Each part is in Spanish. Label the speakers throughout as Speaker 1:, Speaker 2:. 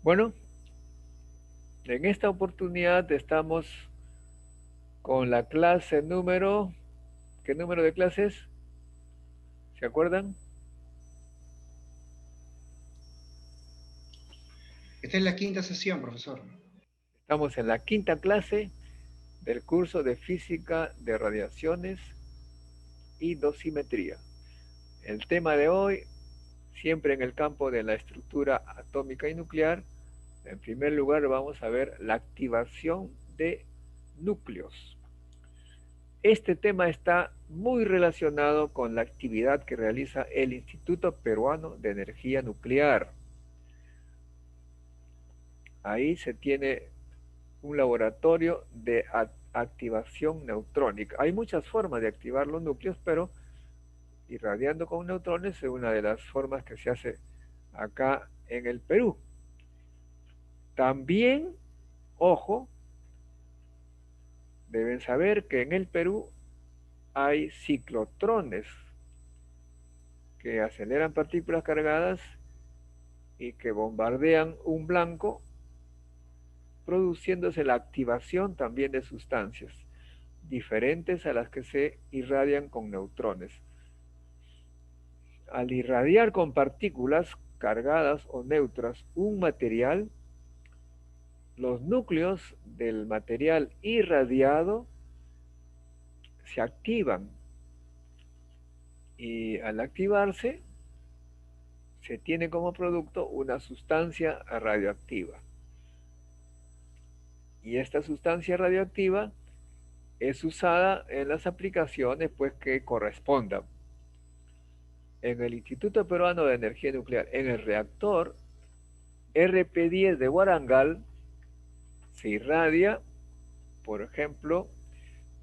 Speaker 1: Bueno, en esta oportunidad estamos con la clase número, ¿qué número de clases? ¿Se acuerdan?
Speaker 2: Esta es la quinta sesión, profesor.
Speaker 1: Estamos en la quinta clase del curso de Física de Radiaciones y Dosimetría. El tema de hoy, siempre en el campo de la estructura atómica y nuclear. En primer lugar, vamos a ver la activación de núcleos. Este tema está muy relacionado con la actividad que realiza el Instituto Peruano de Energía Nuclear. Ahí se tiene un laboratorio de activación neutrónica. Hay muchas formas de activar los núcleos, pero irradiando con neutrones es una de las formas que se hace acá en el Perú. También, ojo, deben saber que en el Perú hay ciclotrones que aceleran partículas cargadas y que bombardean un blanco, produciéndose la activación también de sustancias diferentes a las que se irradian con neutrones. Al irradiar con partículas cargadas o neutras un material, los núcleos del material irradiado se activan y al activarse se tiene como producto una sustancia radioactiva. Y esta sustancia radioactiva es usada en las aplicaciones pues que correspondan. En el Instituto Peruano de Energía Nuclear, en el reactor RP10 de Warangal, se irradia, por ejemplo,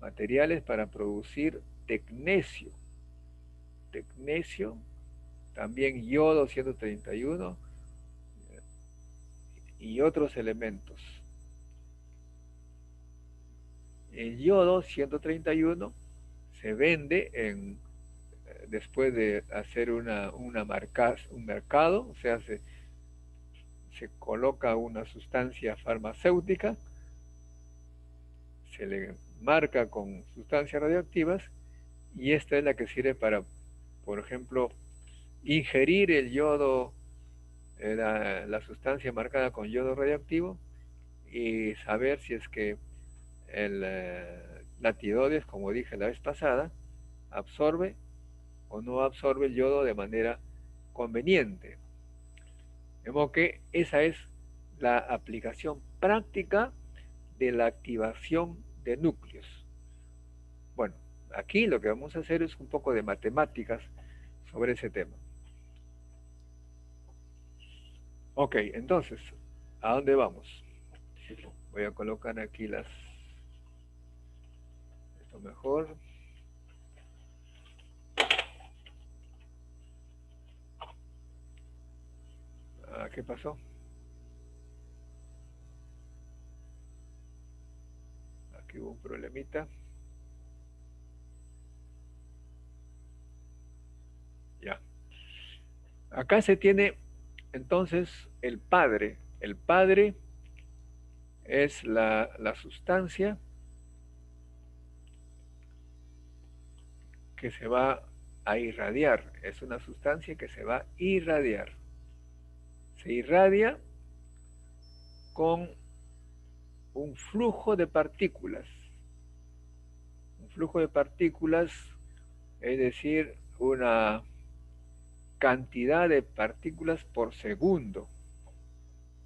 Speaker 1: materiales para producir tecnecio, tecnecio, también yodo 131 y otros elementos. El yodo 131 se vende después de hacer un mercado, o sea, se coloca una sustancia farmacéutica, se le marca con sustancias radioactivas y esta es la que sirve para, por ejemplo, ingerir el yodo, la sustancia marcada con yodo radioactivo y saber si es que la tiroides, como dije la vez pasada, absorbe o no absorbe el yodo de manera conveniente. De modo que esa es la aplicación práctica de la activación de núcleos. Bueno, aquí lo que vamos a hacer es un poco de matemáticas sobre ese tema. Ok, entonces, ¿a dónde vamos? Voy a colocar aquí esto mejor. ¿Qué pasó? Aquí hubo un problemita. Ya. Acá se tiene entonces el padre. El padre es la sustancia que se va a irradiar. Es una sustancia que se va a irradiar. Se irradia con un flujo de partículas. Un flujo de partículas, es decir, una cantidad de partículas por segundo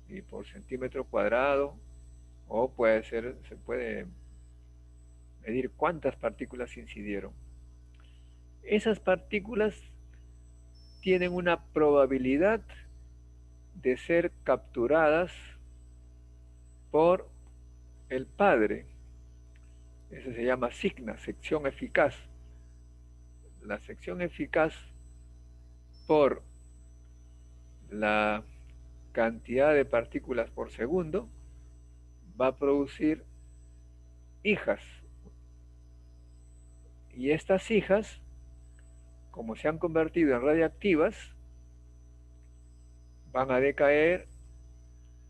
Speaker 1: y por centímetro cuadrado, o se puede medir cuántas partículas incidieron. Esas partículas tienen una probabilidad de ser capturadas por el padre. Eso se llama signa, sección eficaz. La sección eficaz por la cantidad de partículas por segundo va a producir hijas. Y estas hijas, como se han convertido en radiactivas, van a decaer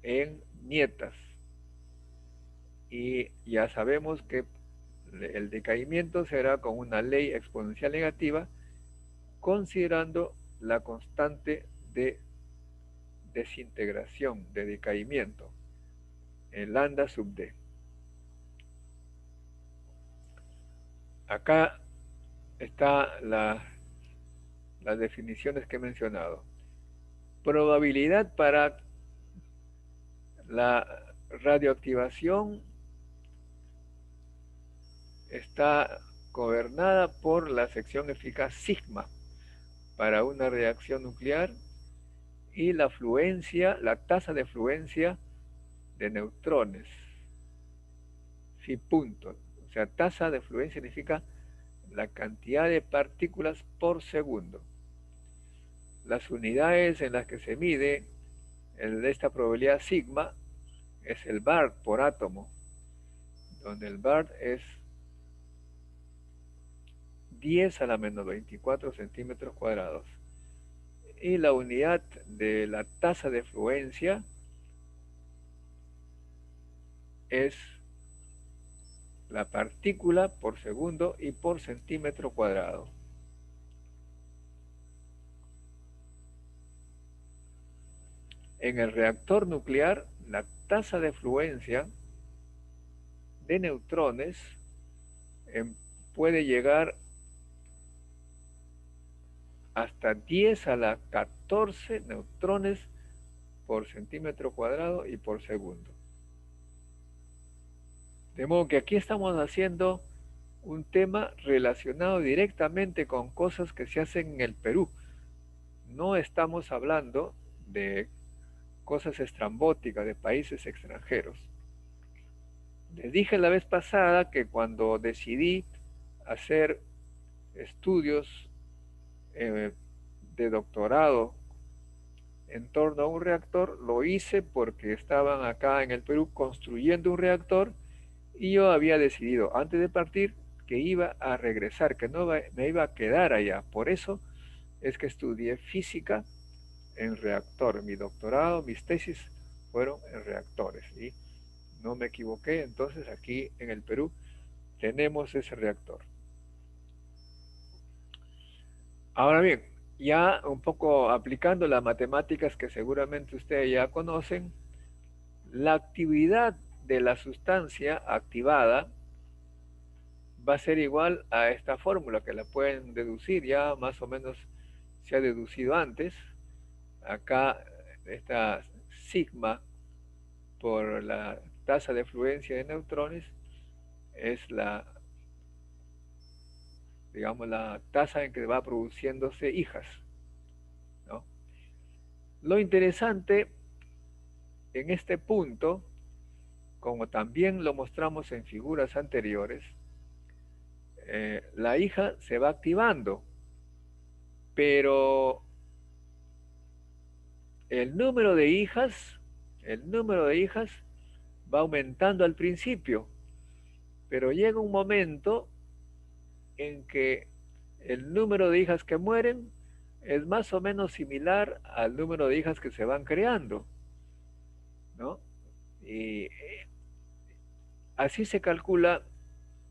Speaker 1: en nietas. Y ya sabemos que el decaimiento será con una ley exponencial negativa, considerando la constante de desintegración, de decaimiento, en lambda sub d. Acá están las definiciones que he mencionado. Probabilidad para la radioactivación está gobernada por la sección eficaz sigma para una reacción nuclear y la fluencia, la tasa de fluencia de neutrones. Sí, punto. O sea, tasa de fluencia significa la cantidad de partículas por segundo. Las unidades en las que se mide esta probabilidad sigma es el bar por átomo, donde el bar es 10 a la menos 24 centímetros cuadrados. Y la unidad de la tasa de fluencia es la partícula por segundo y por centímetro cuadrado. En el reactor nuclear, la tasa de fluencia de neutrones puede llegar hasta 10 a la 14 neutrones por centímetro cuadrado y por segundo. De modo que aquí estamos haciendo un tema relacionado directamente con cosas que se hacen en el Perú. No estamos hablando de cosas estrambóticas de países extranjeros. Les dije la vez pasada que cuando decidí hacer estudios de doctorado en torno a un reactor, lo hice porque estaban acá en el Perú construyendo un reactor y yo había decidido antes de partir que iba a regresar, que no me iba a quedar allá. Por eso es que estudié física en reactor. Mi doctorado, mis tesis fueron en reactores y no me equivoqué. Entonces aquí en el Perú tenemos ese reactor. Ahora bien, ya un poco aplicando las matemáticas que seguramente ustedes ya conocen, la actividad de la sustancia activada va a ser igual a esta fórmula que la pueden deducir, ya más o menos se ha deducido antes. Acá esta sigma por la tasa de fluencia de neutrones es digamos, la tasa en que va produciéndose hijas, ¿no? Lo interesante en este punto, como también lo mostramos en figuras anteriores, la hija se va activando, pero el número de hijas va aumentando al principio, pero llega un momento en que el número de hijas que mueren es más o menos similar al número de hijas que se van creando, ¿no? Y así se calcula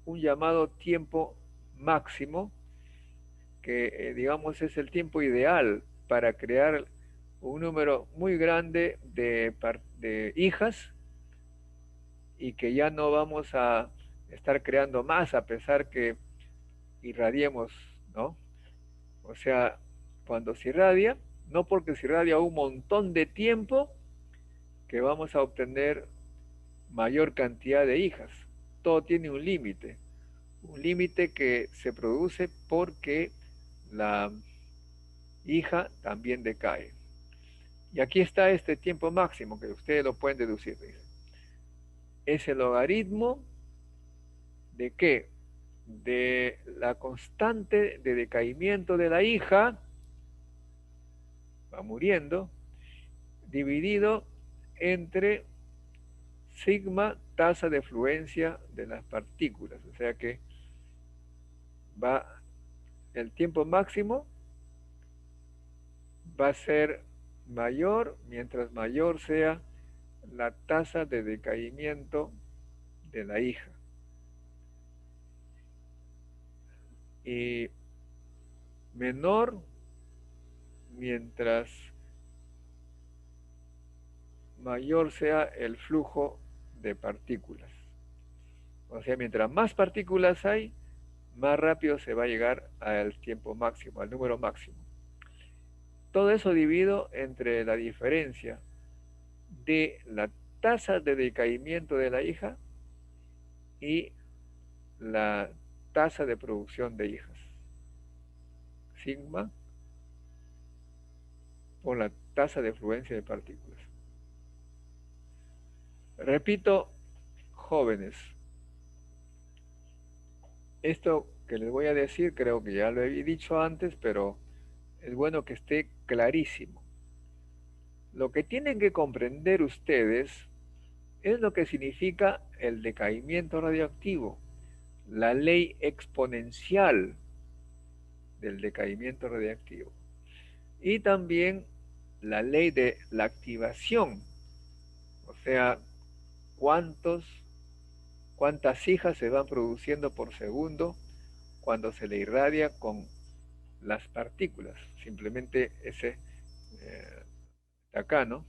Speaker 1: un llamado tiempo máximo, que digamos es el tiempo ideal para crear un número muy grande de hijas y que ya no vamos a estar creando más a pesar que irradiemos, ¿no? O sea, cuando se irradia, no porque se irradia un montón de tiempo, que vamos a obtener mayor cantidad de hijas. Todo tiene un límite que se produce porque la hija también decae. Y aquí está este tiempo máximo que ustedes lo pueden deducir. Es el logaritmo de qué? De la constante de decaimiento de la hija, va muriendo, dividido entre sigma, tasa de fluencia de las partículas. O sea que va el tiempo máximo va a ser mayor mientras mayor sea la tasa de decaimiento de la hija. Y menor mientras mayor sea el flujo de partículas. O sea, mientras más partículas hay, más rápido se va a llegar al tiempo máximo, al número máximo. Todo eso dividido entre la diferencia de la tasa de decaimiento de la hija y la tasa de producción de hijas. Sigma por la tasa de fluencia de partículas. Repito, jóvenes, esto que les voy a decir creo que ya lo he dicho antes, pero es bueno que esté clarísimo. Lo que tienen que comprender ustedes es lo que significa el decaimiento radioactivo, la ley exponencial del decaimiento radiactivo y también la ley de la activación, o sea, cuántas hijas se van produciendo por segundo cuando se le irradia con las partículas. Simplemente ese acá, ¿no?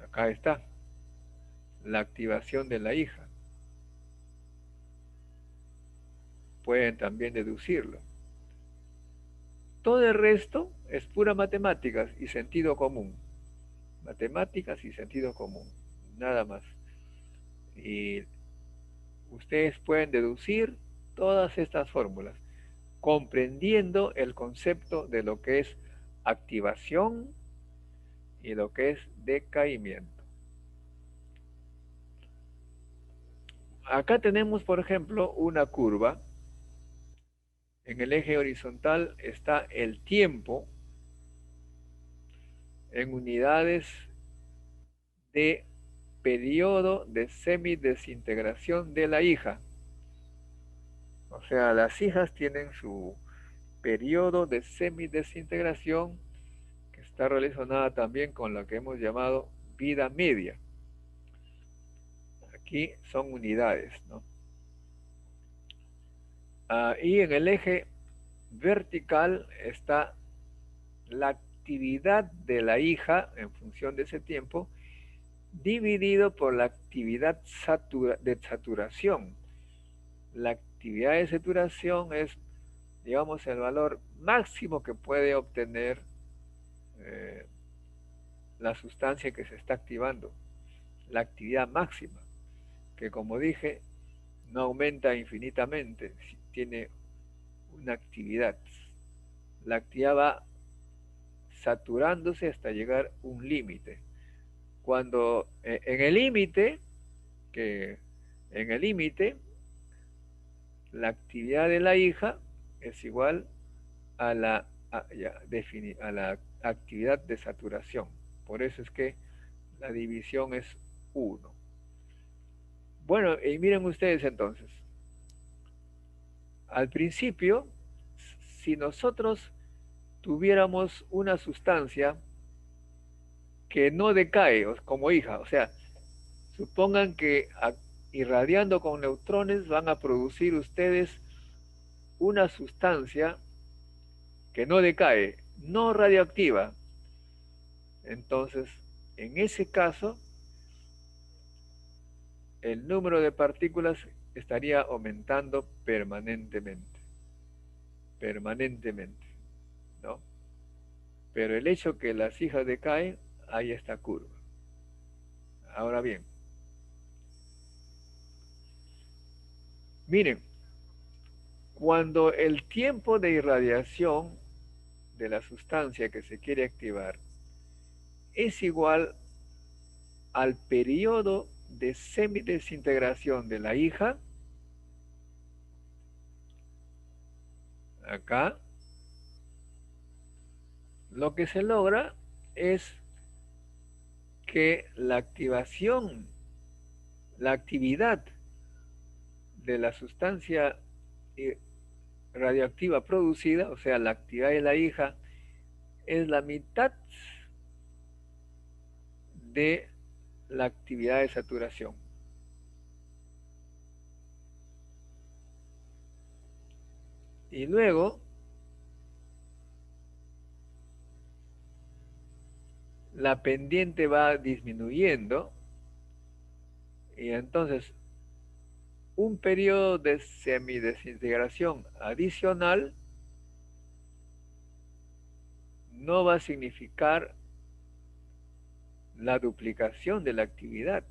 Speaker 1: Acá está la activación de la hija. Pueden también deducirlo. Todo el resto es pura matemáticas y sentido común. Matemáticas y sentido común. Nada más. Y ustedes pueden deducir todas estas fórmulas, comprendiendo el concepto de lo que es activación y lo que es decaimiento. Acá tenemos, por ejemplo, una curva. En el eje horizontal está el tiempo en unidades de periodo de semidesintegración de la hija. O sea, las hijas tienen su periodo de semidesintegración que está relacionada también con lo que hemos llamado vida media. Aquí son unidades, ¿no? Y en el eje vertical está la actividad de la hija en función de ese tiempo, dividido por la actividad de saturación. La actividad de saturación es, digamos, el valor máximo que puede obtener la sustancia que se está activando, la actividad máxima, que como dije, no aumenta infinitamente, tiene una actividad. La actividad va saturándose hasta llegar a un límite. Cuando en el límite, la actividad de la hija es igual a la actividad de saturación. Por eso es que la división es 1. Bueno, y miren ustedes entonces. Al principio, si nosotros tuviéramos una sustancia que no decae como hija, o sea, supongan que irradiando con neutrones van a producir ustedes una sustancia que no decae, no radioactiva. Entonces, en ese caso, el número de partículas estaría aumentando permanentemente, ¿no? Pero el hecho que las hijas decaen, hay esta curva. Ahora bien, miren, cuando el tiempo de irradiación de la sustancia que se quiere activar es igual al periodo de semidesintegración de la hija, acá, lo que se logra es que la actividad de la sustancia radioactiva producida, o sea, la actividad de la hija, es la mitad de la actividad de saturación. Y luego la pendiente va disminuyendo y entonces un periodo de semidesintegración adicional no va a significar la duplicación de la actividad,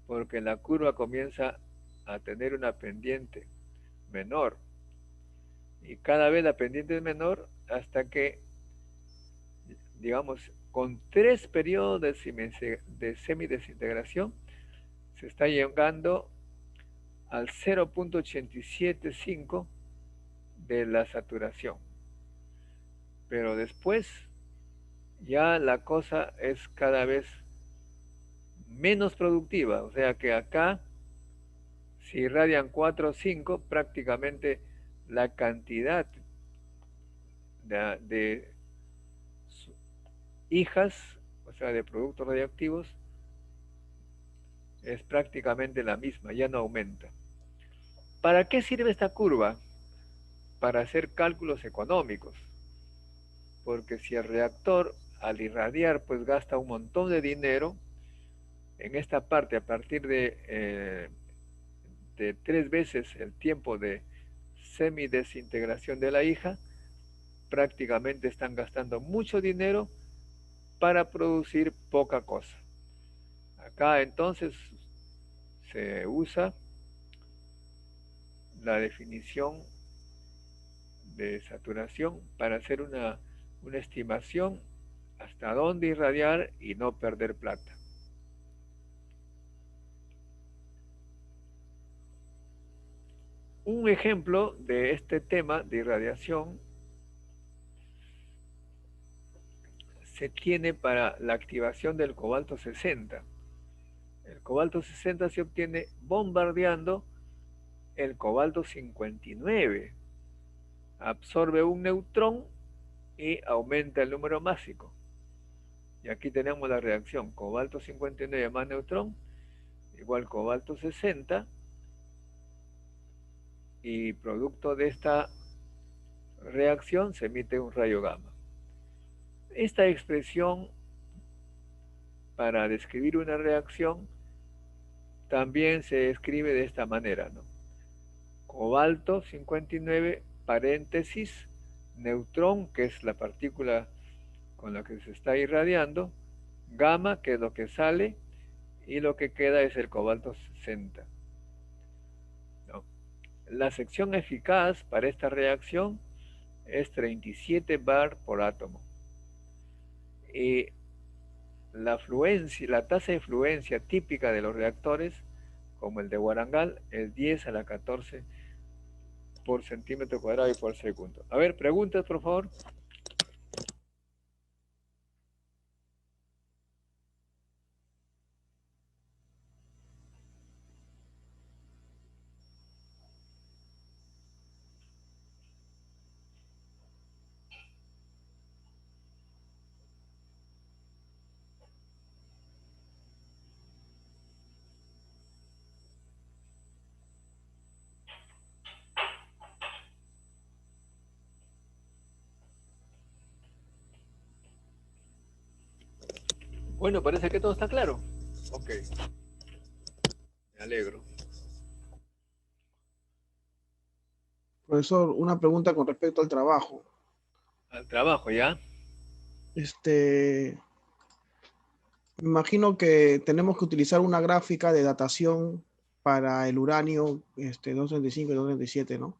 Speaker 1: porque la curva comienza a tener una pendiente menor y cada vez la pendiente es menor hasta que, digamos, con 3 periodos de semidesintegración se está llegando al 0.875 de la saturación. Pero después ya la cosa es cada vez menos productiva, o sea que acá si irradian 4 o 5, prácticamente la cantidad de hijas, o sea, de productos radioactivos, es prácticamente la misma, ya no aumenta. ¿Para qué sirve esta curva? Para hacer cálculos económicos, porque si el reactor al irradiar pues gasta un montón de dinero, en esta parte a partir de 3 veces el tiempo de semidesintegración de la hija, prácticamente están gastando mucho dinero para producir poca cosa. Acá entonces se usa la definición de saturación para hacer una estimación hasta dónde irradiar y no perder plata. Un ejemplo de este tema de irradiación se tiene para la activación del cobalto 60. El cobalto 60 se obtiene bombardeando el cobalto 59. Absorbe un neutrón y aumenta el número másico. Y aquí tenemos la reacción cobalto 59 más neutrón igual cobalto 60, y producto de esta reacción se emite un rayo gamma. Esta expresión para describir una reacción también se escribe de esta manera, ¿no? Cobalto 59 paréntesis neutrón, que es la partícula con la que se está irradiando, gamma, que es lo que sale, y lo que queda es el cobalto 60. ¿No? La sección eficaz para esta reacción es 37 bar por átomo. Y la tasa de fluencia típica de los reactores, como el de Warangal, es 10 a la 14 por centímetro cuadrado y por segundo. A ver, preguntas, por favor. Bueno, parece que todo está claro. Ok, me alegro.
Speaker 3: Profesor, una pregunta con respecto al trabajo.
Speaker 1: Al trabajo, ¿ya?
Speaker 3: Me imagino que tenemos que utilizar una gráfica de datación para el uranio 235 y 237, ¿no?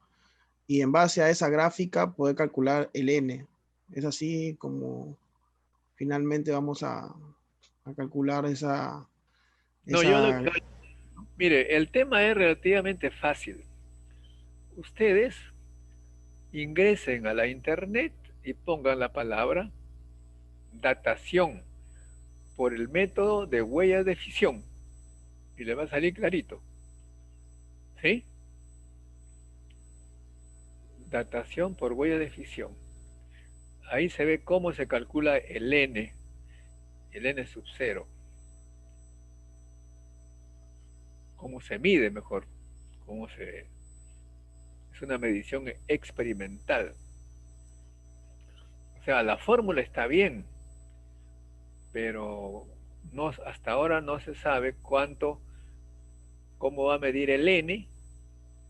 Speaker 3: Y en base a esa gráfica poder calcular el N. Es así como finalmente vamos a calcular
Speaker 1: No, yo lo,
Speaker 3: esa...
Speaker 1: mire, el tema es relativamente fácil. Ustedes ingresen a la internet y pongan la palabra datación por el método de huellas de fisión y le va a salir clarito. ¿Sí? Datación por huella de fisión. ahí se ve cómo se calcula el N sub 0, cómo se mide mejor, es una medición experimental. O sea, la fórmula está bien, pero no, hasta ahora no se sabe cómo va a medir el N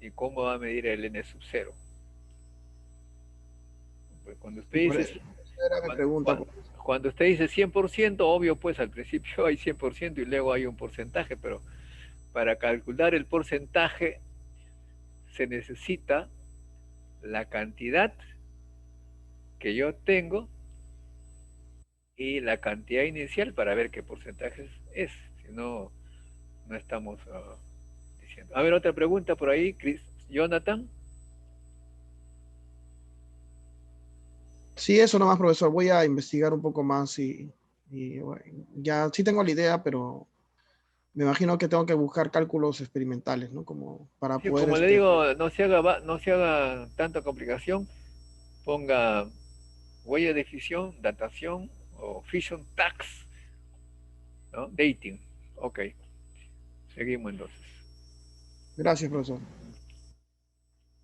Speaker 1: y cómo va a medir el N sub 0. Pues cuando usted
Speaker 3: Por
Speaker 1: dice,
Speaker 3: eso era mi pregunta.
Speaker 1: cuando usted dice 100%, obvio, pues al principio hay 100% y luego hay un porcentaje, pero para calcular el porcentaje se necesita la cantidad que yo tengo y la cantidad inicial para ver qué porcentaje es. Si no, no estamos diciendo. A ver, otra pregunta por ahí, Chris, Jonathan.
Speaker 3: Sí, eso nomás, profesor. Voy a investigar un poco más y bueno, ya sí tengo la idea, pero me imagino que tengo que buscar cálculos experimentales, ¿no? Como para
Speaker 1: Sí,
Speaker 3: poder,
Speaker 1: como le digo, no se haga tanta complicación. Ponga huella de fisión, datación o fission tax, ¿no? Dating. Ok, seguimos entonces.
Speaker 3: Gracias, profesor.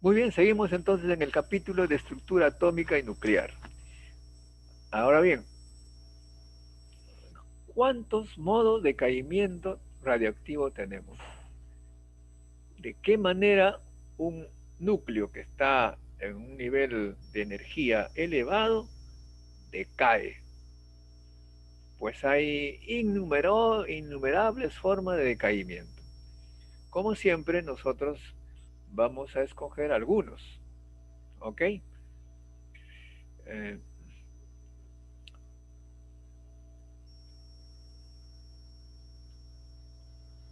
Speaker 1: Muy bien, seguimos entonces en el capítulo de estructura atómica y nuclear. Ahora bien, ¿cuántos modos de caimiento radioactivo tenemos? ¿De qué manera un núcleo que está en un nivel de energía elevado decae? Pues hay innumerables formas de decaimiento. Como siempre, nosotros vamos a escoger algunos. ¿Ok? Eh,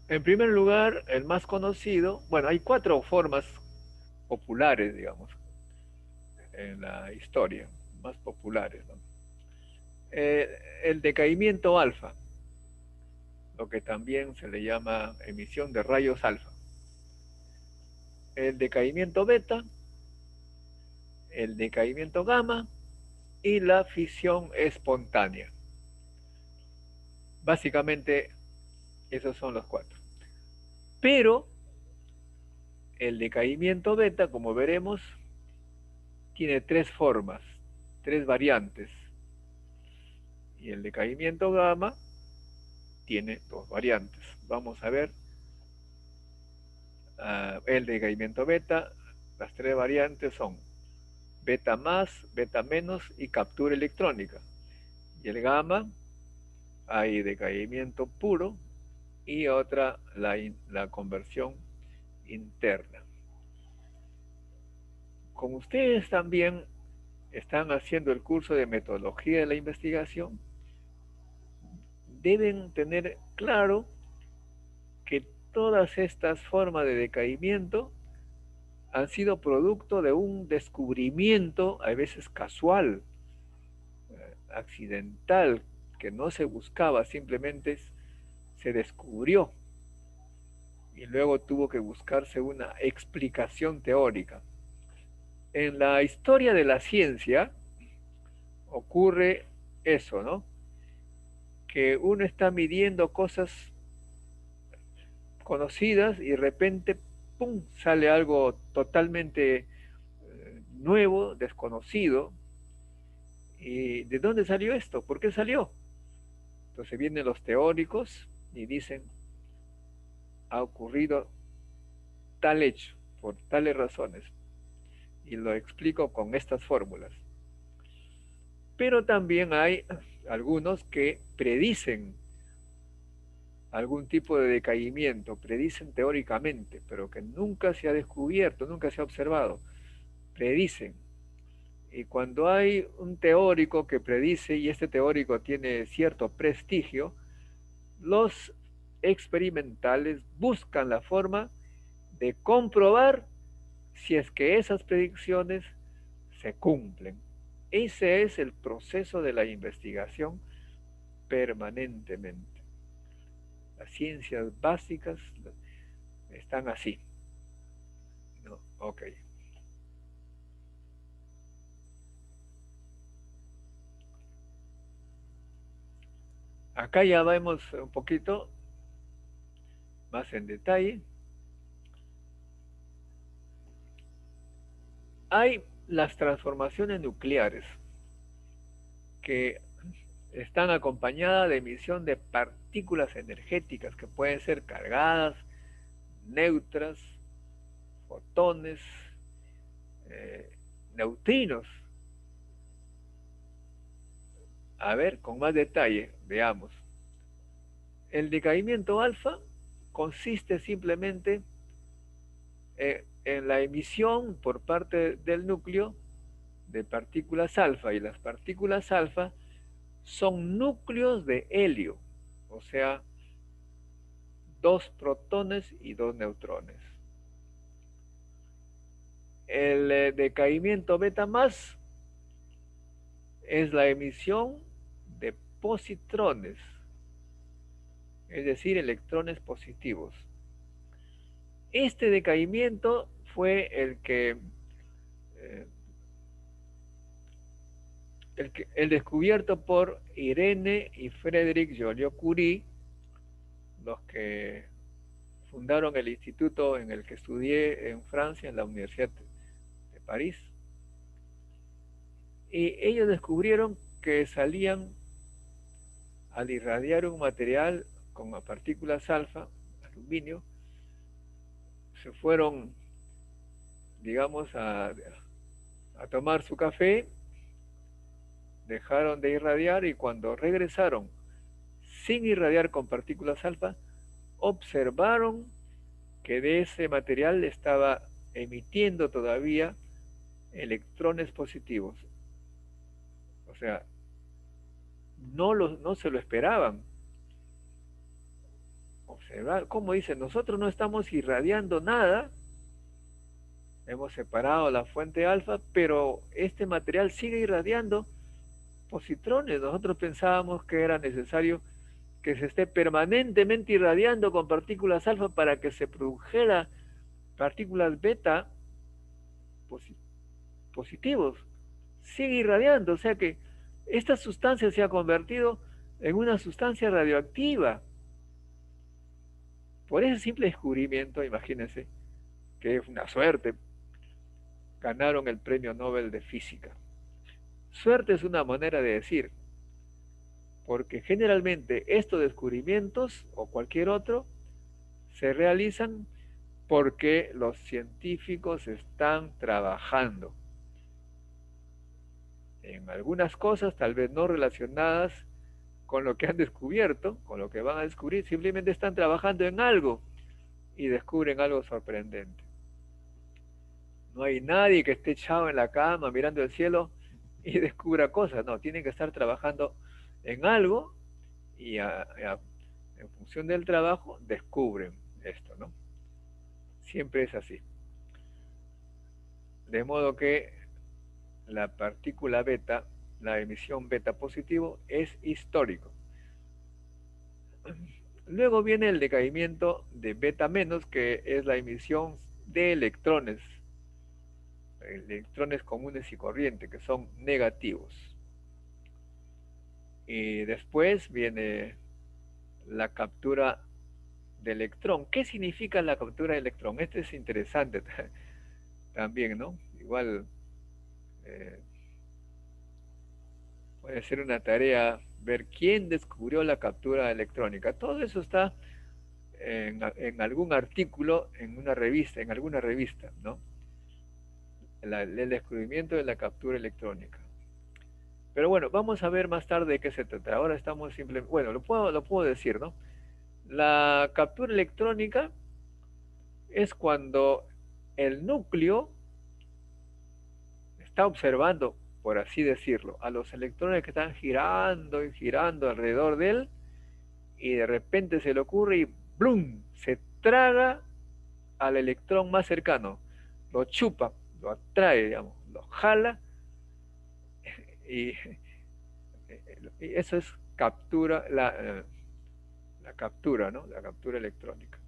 Speaker 1: en primer lugar, el más conocido, bueno, hay 4 formas populares, digamos, en la historia, más populares, ¿no? El decaimiento alfa, lo que también se le llama emisión de rayos alfa. El decaimiento beta, el decaimiento gamma y la fisión espontánea. Básicamente, esos son los 4. Pero el decaimiento beta, como veremos, tiene 3 formas, 3 variantes. Y el decaimiento gamma tiene 2 variantes. Vamos a ver el decaimiento beta. Las 3 variantes son beta más, beta menos y captura electrónica. Y el gamma, hay decaimiento puro y otra, la conversión interna. Como ustedes también están haciendo el curso de metodología de la investigación, deben tener claro que todas estas formas de decaimiento han sido producto de un descubrimiento, a veces casual, accidental, que no se buscaba, simplemente se descubrió y luego tuvo que buscarse una explicación teórica. En la historia de la ciencia ocurre eso, ¿no? Que uno está midiendo cosas conocidas y de repente, ¡pum!, sale algo totalmente nuevo, desconocido. ¿Y de dónde salió esto? ¿Por qué salió? Entonces vienen los teóricos y dicen, ha ocurrido tal hecho, por tales razones. Y lo explico con estas fórmulas. Pero también hay algunos que predicen algún tipo de decaimiento, predicen teóricamente, pero que nunca se ha descubierto, nunca se ha observado. Predicen. Y cuando hay un teórico que predice y este teórico tiene cierto prestigio, los experimentales buscan la forma de comprobar si es que esas predicciones se cumplen. Ese es el proceso de la investigación permanentemente. Las ciencias básicas están así, ¿no? Ok. Acá ya vemos un poquito más en detalle. Hay las transformaciones nucleares que están acompañadas de emisión de partículas energéticas que pueden ser cargadas, neutras, fotones, neutrinos. A ver, con más detalle, veamos. El decaimiento alfa consiste simplemente en la emisión por parte del núcleo de partículas alfa, y las partículas alfa son núcleos de helio, o sea, dos protones y dos neutrones. El decaimiento beta más es la emisión de positrones, es decir, electrones positivos. Este decaimiento fue el descubierto por Irene y Frédéric Joliot-Curie, los que fundaron el instituto en el que estudié en Francia, en la Universidad de París. Y ellos descubrieron que salían, al irradiar un material con partículas alfa, aluminio, se fueron, digamos, a tomar su café, dejaron de irradiar, y cuando regresaron sin irradiar con partículas alfa, observaron que de ese material estaba emitiendo todavía electrones positivos. O sea, no se lo esperaban. Observar, como dicen, nosotros no estamos irradiando nada, hemos separado la fuente alfa, pero este material sigue irradiando positrones. Nosotros pensábamos que era necesario que se esté permanentemente irradiando con partículas alfa para que se produjera partículas beta positivos. Sigue irradiando, o sea que esta sustancia se ha convertido en una sustancia radioactiva. Por ese simple descubrimiento, imagínense, que es una suerte, ganaron el Premio Nobel de Física. Suerte es una manera de decir, porque generalmente estos descubrimientos o cualquier otro se realizan porque los científicos están trabajando en algunas cosas tal vez no relacionadas con lo que han descubierto, con lo que van a descubrir, simplemente están trabajando en algo y descubren algo sorprendente. No hay nadie que esté echado en la cama mirando el cielo y descubra cosas, no, tienen que estar trabajando en algo y en función del trabajo descubren esto, ¿no? Siempre es así. De modo que la partícula beta, la emisión beta positivo, es histórico. Luego viene el decaimiento de beta menos, que es la emisión de electrones comunes y corrientes, que son negativos. Y después viene la captura de electrón. ¿Qué significa la captura de electrón? Este es interesante también, ¿no? Igual puede ser una tarea ver quién descubrió la captura electrónica. Todo eso está en algún artículo, en una revista, en alguna revista, ¿no? El descubrimiento de la captura electrónica. Pero bueno, vamos a ver más tarde de qué se trata. Ahora estamos simplemente, bueno, lo puedo decir, ¿no? La captura electrónica es cuando el núcleo está observando, por así decirlo, a los electrones que están girando y girando alrededor de él, y de repente se le ocurre y ¡blum! Se traga al electrón más cercano, lo chupa, lo atrae, digamos, lo jala, y, y eso es captura, la captura, ¿no? La captura electrónica.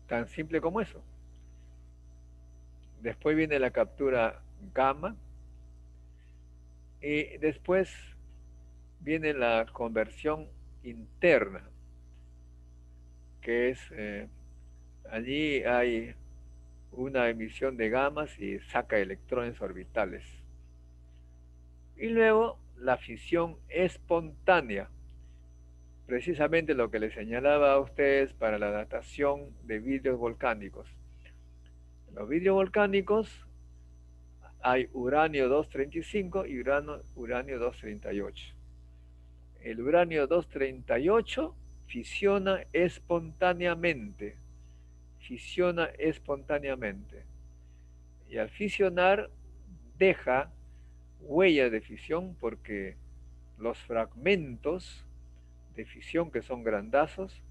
Speaker 1: Tan simple como eso. Después viene la captura gamma, Y después viene la conversión interna, que es, allí hay una emisión de gamas y saca electrones orbitales. Y luego la fisión espontánea, precisamente lo que les señalaba a ustedes para la datación de vidrios volcánicos. En los vidrios volcánicos hay uranio 235 y uranio 238. El uranio 238 fisiona espontáneamente, y al fisionar deja huellas de fisión, porque los fragmentos de fisión, que son grandazos,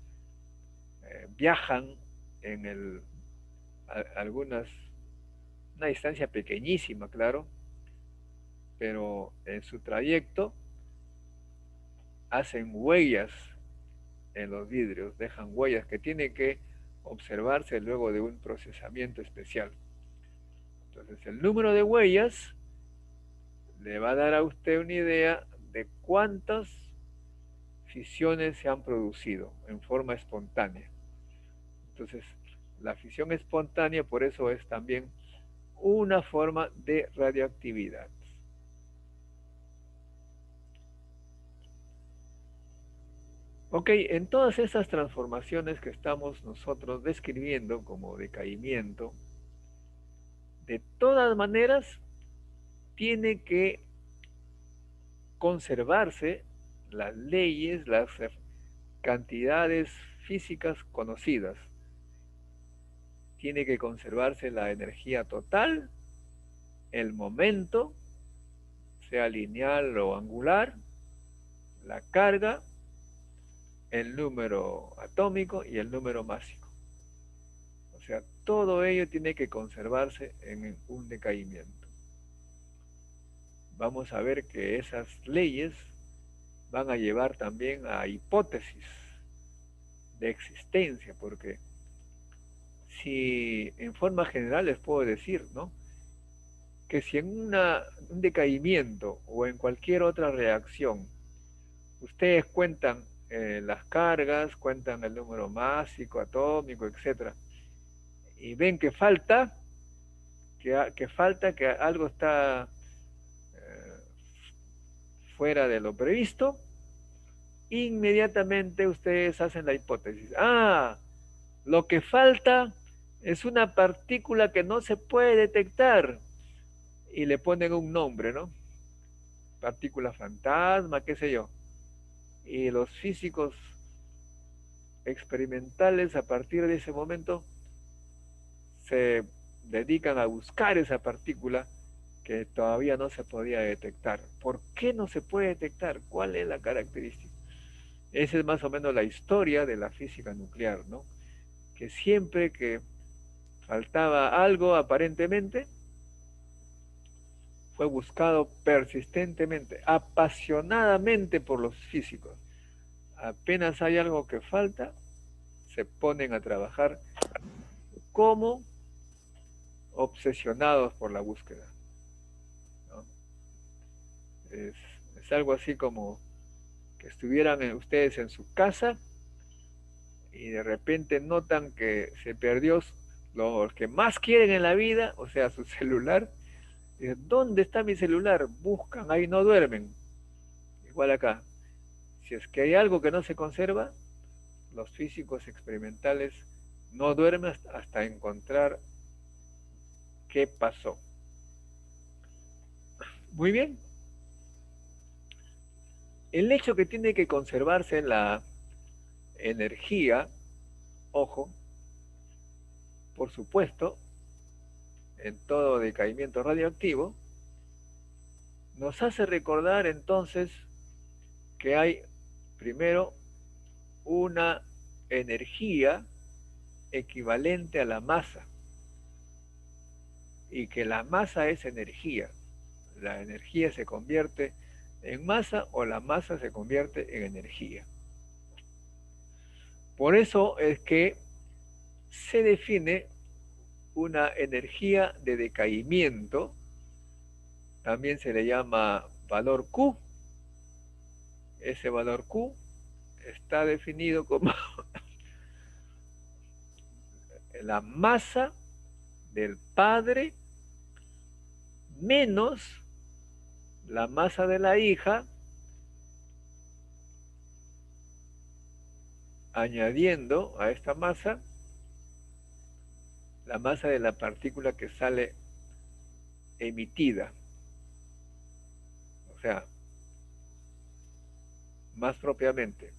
Speaker 1: viajan en algunas, una distancia pequeñísima, claro, pero en su trayecto hacen huellas en los vidrios, dejan huellas que tienen que observarse luego de un procesamiento especial. Entonces, el número de huellas le va a dar a usted una idea de cuántas fisiones se han producido en forma espontánea. Entonces, la fisión espontánea, por eso, es también una forma de radioactividad. Ok, en todas esas transformaciones que estamos nosotros describiendo como decaimiento, de todas maneras tiene que conservarse las leyes, las cantidades físicas conocidas. Tiene que conservarse la energía total, el momento, sea lineal o angular, la carga, el número atómico y el número másico. O sea, todo ello tiene que conservarse en un decaimiento. Vamos a ver que esas leyes van a llevar también a hipótesis de existencia, porque si en forma general les puedo decir, ¿no?, que si en un decaimiento o en cualquier otra reacción ustedes cuentan las cargas, cuentan el número másico, atómico, etc., y ven que falta, que algo está fuera de lo previsto, inmediatamente ustedes hacen la hipótesis. Lo que falta es una partícula que no se puede detectar, y le ponen un nombre, ¿no? Partícula fantasma, qué sé yo. Y los físicos experimentales, a partir de ese momento, se dedican a buscar esa partícula que todavía no se podía detectar. ¿Por qué no se puede detectar? ¿Cuál es la característica? Esa es más o menos la historia de la física nuclear, ¿no? Que siempre que faltaba algo aparentemente, fue buscado persistentemente, apasionadamente por los físicos. Apenas hay algo que falta, se ponen a trabajar como obsesionados por la búsqueda, ¿no? Es algo así como que estuvieran ustedes en su casa y de repente notan que se perdió lo que más quieren en la vida, o sea, su celular. Y dicen, ¿dónde está mi celular? Buscan, ahí no duermen. Igual acá, si es que hay algo que no se conserva, los físicos experimentales no duermen hasta encontrar qué pasó. Muy bien. El hecho que tiene que conservarse la energía, ojo, por supuesto, en todo decaimiento radioactivo, nos hace recordar entonces que hay primero una energía equivalente a la masa, y que la masa es energía. La energía se convierte en masa o la masa se convierte en energía. Por eso es que se define una energía de decaimiento, también se le llama valor Q. Ese valor Q está definido como la masa del padre menos la masa de la hija, añadiendo a esta masa la masa de la partícula que sale emitida. O sea, más propiamente,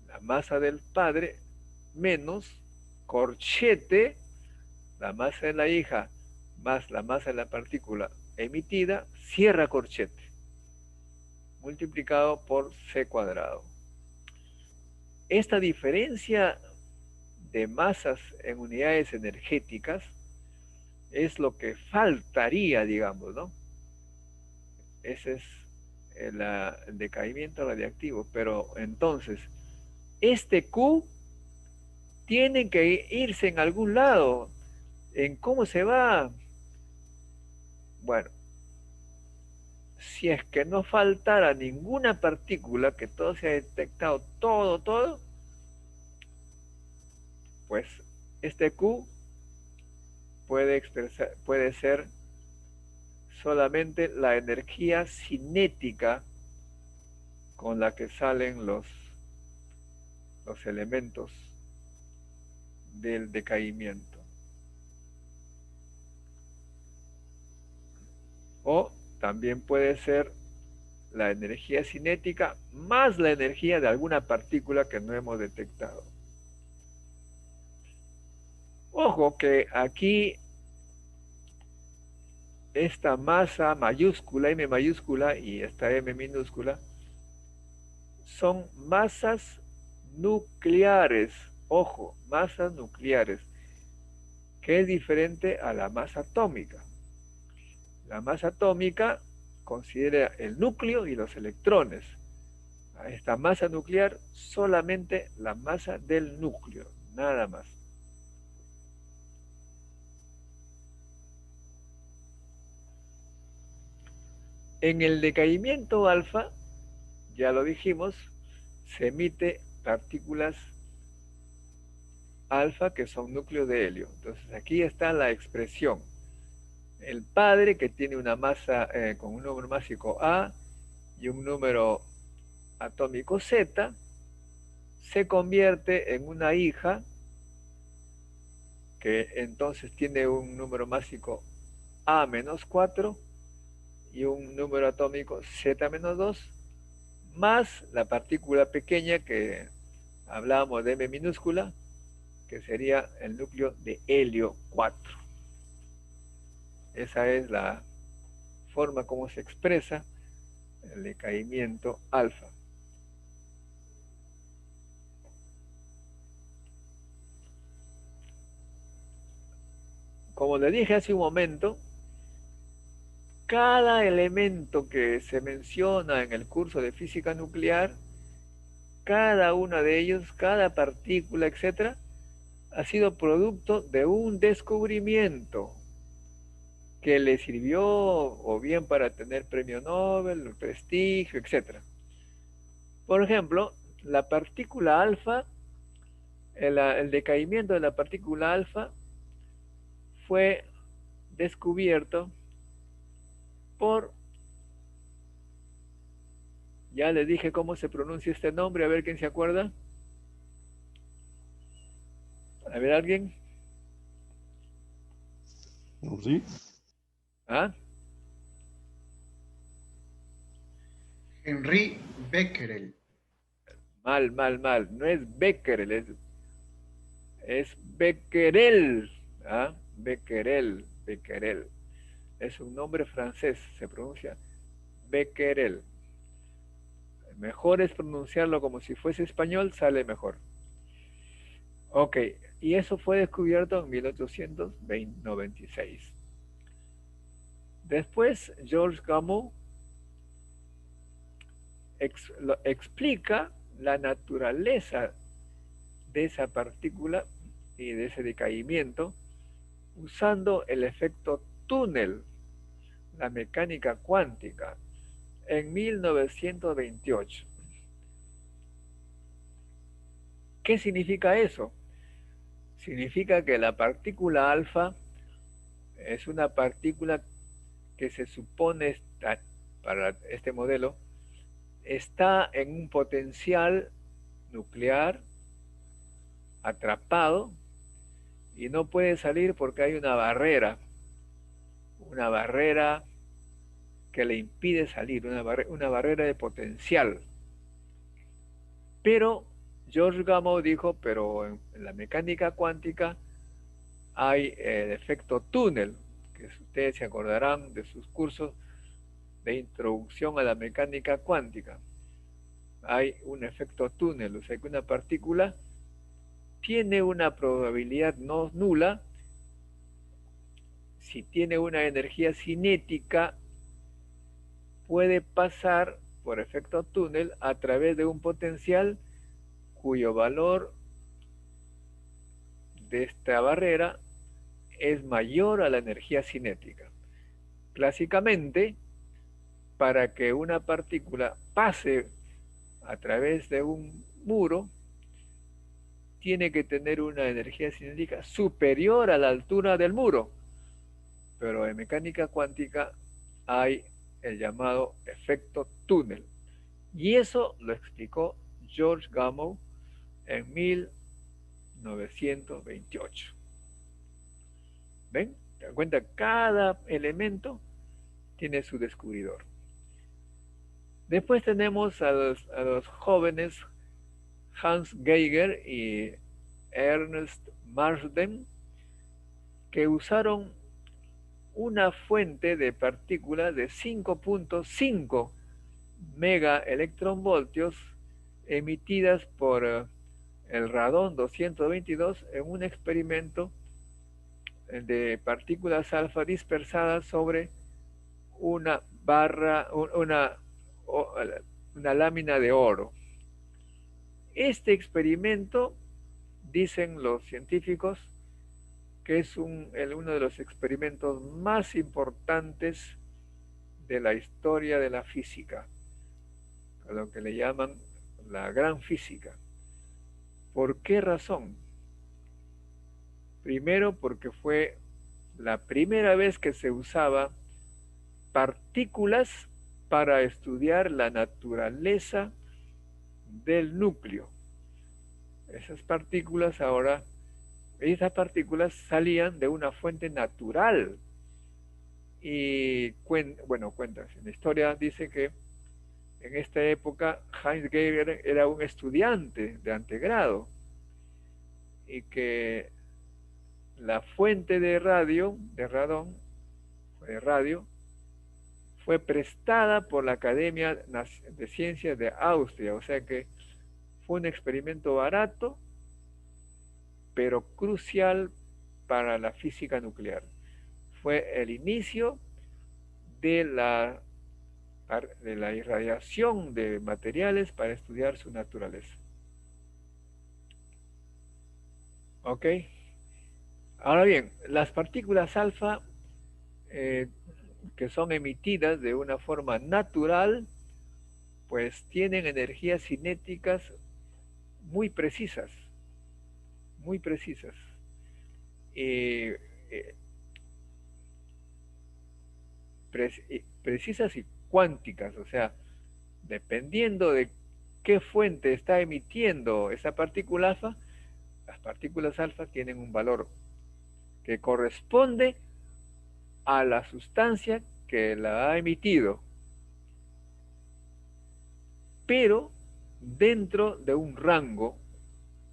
Speaker 1: la masa del padre menos corchete, la masa de la hija, más la masa de la partícula emitida, cierra corchete, multiplicado por C cuadrado. Esta diferencia de masas en unidades energéticas es lo que faltaría, digamos, ¿no? Ese es el decaimiento radiactivo. Pero entonces, este Q tiene que irse en algún lado. ¿En cómo se va? Bueno, si es que no faltara ninguna partícula, que todo se ha detectado, todo, pues este Q puede ser solamente la energía cinética con la que salen los elementos del decaimiento. O también puede ser la energía cinética más la energía de alguna partícula que no hemos detectado. Ojo que aquí esta masa mayúscula, M mayúscula, y esta M minúscula, son masas nucleares. Ojo, masas nucleares, que es diferente a la masa atómica. La masa atómica considera el núcleo y los electrones. A esta masa nuclear solamente la masa del núcleo, nada más. En el decaimiento alfa, ya lo dijimos, se emite partículas alfa que son núcleos de helio. Entonces aquí está la expresión. El padre, que tiene una masa con un número másico A y un número atómico Z, se convierte en una hija que entonces tiene un número másico A-4 y un número atómico Z-2, más la partícula pequeña que hablábamos de M minúscula, que sería el núcleo de helio 4. Esa es la forma como se expresa el decaimiento alfa. Como le dije hace un momento, cada elemento que se menciona en el curso de física nuclear, cada uno de ellos, cada partícula, etc., ha sido producto de un descubrimiento que le sirvió o bien para tener premio Nobel, prestigio, etc. Por ejemplo, la partícula alfa, el decaimiento de la partícula alfa fue descubierto por, ya les dije cómo se pronuncia este nombre, a ver quién se acuerda. A ver, ¿alguien?
Speaker 4: ¿Sí?
Speaker 2: ¿Ah? Henri Becquerel.
Speaker 1: Mal. No es Becquerel, es Becquerel. ¿Ah? Becquerel. Es un nombre francés, se pronuncia Becquerel. Mejor es pronunciarlo como si fuese español, sale mejor. Ok, y eso fue descubierto en 1896. Después, Georges Gamow explica la naturaleza de esa partícula y de ese decaimiento usando el efecto túnel, la mecánica cuántica. en 1928. ¿Qué significa eso? Significa que la partícula alfa es una partícula que se supone para este modelo está en un potencial nuclear atrapado y no puede salir porque hay una barrera que le impide salir, una barrera de potencial. Pero George Gamow dijo, pero en la mecánica cuántica hay el efecto túnel, que ustedes se acordarán de sus cursos de introducción a la mecánica cuántica. Hay un efecto túnel, o sea que una partícula tiene una probabilidad no nula si tiene una energía cinética, puede pasar por efecto túnel a través de un potencial cuyo valor de esta barrera es mayor a la energía cinética. Clásicamente, para que una partícula pase a través de un muro, tiene que tener una energía cinética superior a la altura del muro. Pero en mecánica cuántica hay el llamado efecto túnel. Y eso lo explicó George Gamow en 1928. ¿Ven? ¿Te das cuenta? Cada elemento tiene su descubridor. Después tenemos a los jóvenes Hans Geiger y Ernst Marsden, que usaron una fuente de partículas de 5.5 megaelectronvoltios emitidas por el radón 222 en un experimento de partículas alfa dispersadas sobre una lámina de oro. Este experimento, dicen los científicos, que es uno de los experimentos más importantes de la historia de la física, a lo que le llaman la gran física. ¿Por qué razón? Primero, porque fue la primera vez que se usaba partículas para estudiar la naturaleza del núcleo. Esas partículas salían de una fuente natural. Y cuentas. En la historia dice que en esta época Heinz Geiger era un estudiante de antegrado y que la fuente de radio fue prestada por la Academia de Ciencias de Austria, o sea que fue un experimento barato, pero crucial para la física nuclear. Fue el inicio de la irradiación de materiales para estudiar su naturaleza. ¿Ok? Ahora bien, las partículas alfa que son emitidas de una forma natural, pues tienen energías cinéticas muy precisas, precisas y cuánticas, o sea, dependiendo de qué fuente está emitiendo esa partícula alfa, las partículas alfa tienen un valor que corresponde a la sustancia que la ha emitido, pero dentro de un rango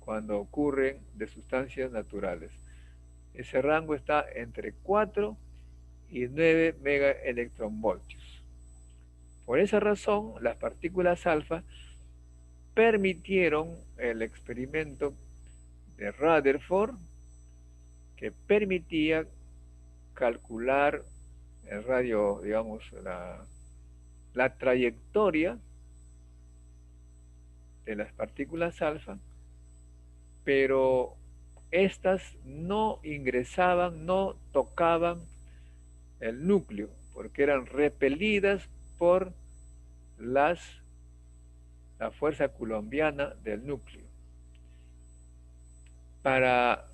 Speaker 1: cuando ocurren de sustancias naturales. Ese rango está entre 4 y 9 megaelectronvoltios. Por esa razón, las partículas alfa permitieron el experimento de Rutherford, que permitía calcular el radio, digamos, la trayectoria de las partículas alfa, pero estas no ingresaban, no tocaban el núcleo, porque eran repelidas por la fuerza coulombiana del núcleo. Para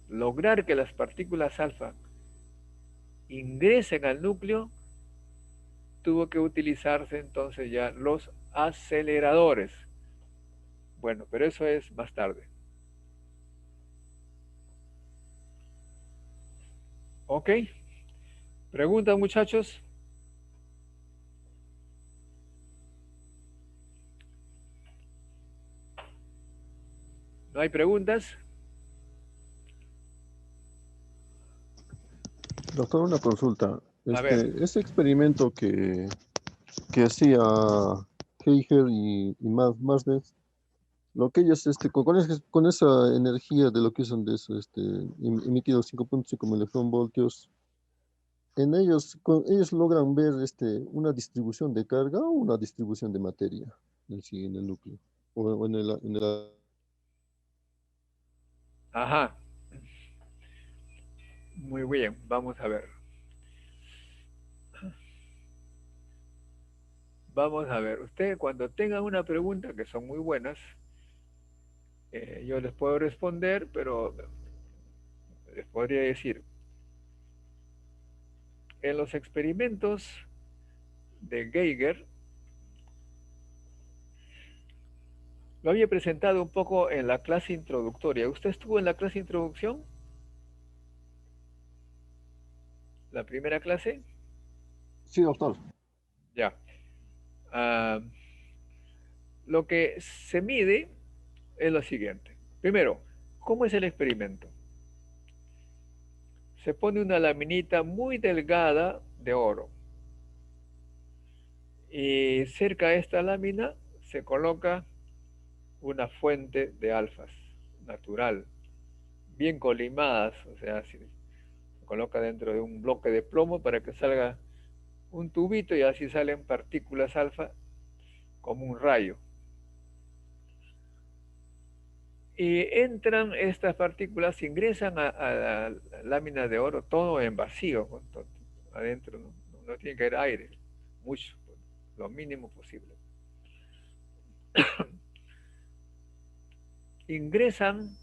Speaker 1: lograr que las partículas alfa ingresen al núcleo, tuvo que utilizarse entonces ya los aceleradores. Bueno, pero eso es más tarde. ¿Ok? ¿Preguntas, muchachos? ¿No hay preguntas?
Speaker 4: Doctor, una consulta.
Speaker 1: A ver.
Speaker 4: Ese experimento que hacía Heiger y Marsden, lo que ellos, con esa energía de lo que son de eso, emitido 5.5 voltios, ellos logran ver una distribución de carga o una distribución de materia en el núcleo o en el.
Speaker 1: Ajá. Muy bien, vamos a ver. Vamos a ver. Usted cuando tenga una pregunta, que son muy buenas, yo les puedo responder, pero les podría decir, en los experimentos de Geiger, lo había presentado un poco en la clase introductoria. ¿Usted estuvo en la clase introducción? ¿La primera clase?
Speaker 4: Sí, doctor.
Speaker 1: Ya. Lo que se mide es lo siguiente. Primero, ¿cómo es el experimento? Se pone una laminita muy delgada de oro. Y cerca de esta lámina se coloca una fuente de alfas natural, bien colimadas, o sea, se coloca dentro de un bloque de plomo para que salga un tubito y así salen partículas alfa como un rayo. Y entran estas partículas, ingresan a la lámina de oro, todo en vacío, adentro no tiene que haber aire, mucho, lo mínimo posible. Ingresan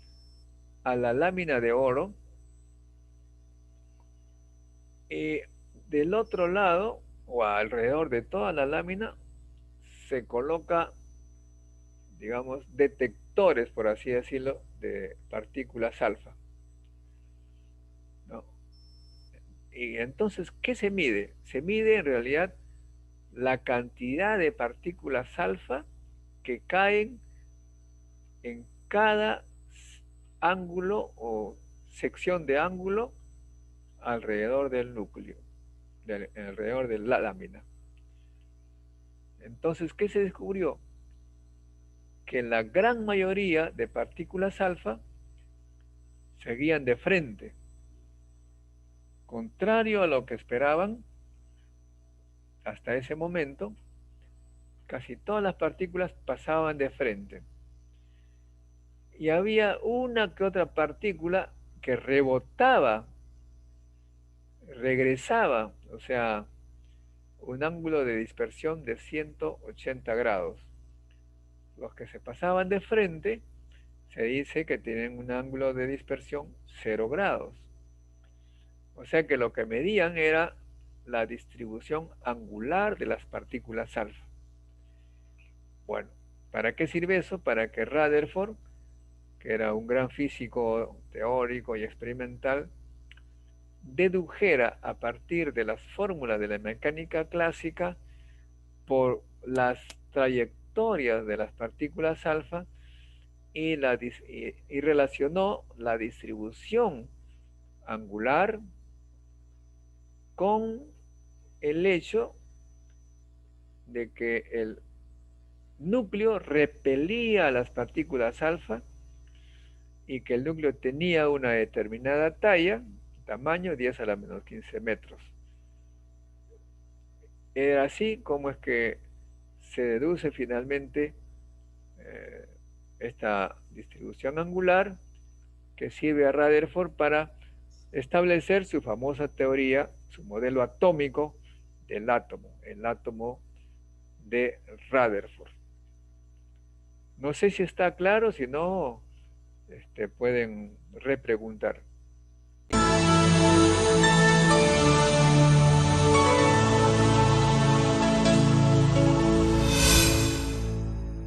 Speaker 1: a la lámina de oro y del otro lado o alrededor de toda la lámina se coloca, digamos, detectores, por así decirlo, de partículas alfa, ¿no? Y entonces, ¿qué se mide? Se mide en realidad la cantidad de partículas alfa que caen en cada ángulo o sección de ángulo alrededor del núcleo, alrededor de la lámina. Entonces, ¿qué se descubrió? Que la gran mayoría de partículas alfa seguían de frente, contrario a lo que esperaban hasta ese momento. Casi todas las partículas pasaban de frente y había una que otra partícula que rebotaba, regresaba, o sea, un ángulo de dispersión de 180 grados. Los que se pasaban de frente se dice que tienen un ángulo de dispersión 0 grados. O sea que lo que medían era la distribución angular de las partículas alfa. Bueno, ¿para qué sirve eso? Para que Rutherford, que era un gran físico teórico y experimental, dedujera a partir de las fórmulas de la mecánica clásica por las trayectorias de las partículas alfa y relacionó la distribución angular con el hecho de que el núcleo repelía a las partículas alfa y que el núcleo tenía una determinada talla, tamaño 10 a la menos 15 metros. Era así como es que se deduce finalmente esta distribución angular que sirve a Rutherford para establecer su famosa teoría, su modelo atómico del átomo, el átomo de Rutherford. No sé si está claro, si no, pueden repreguntar.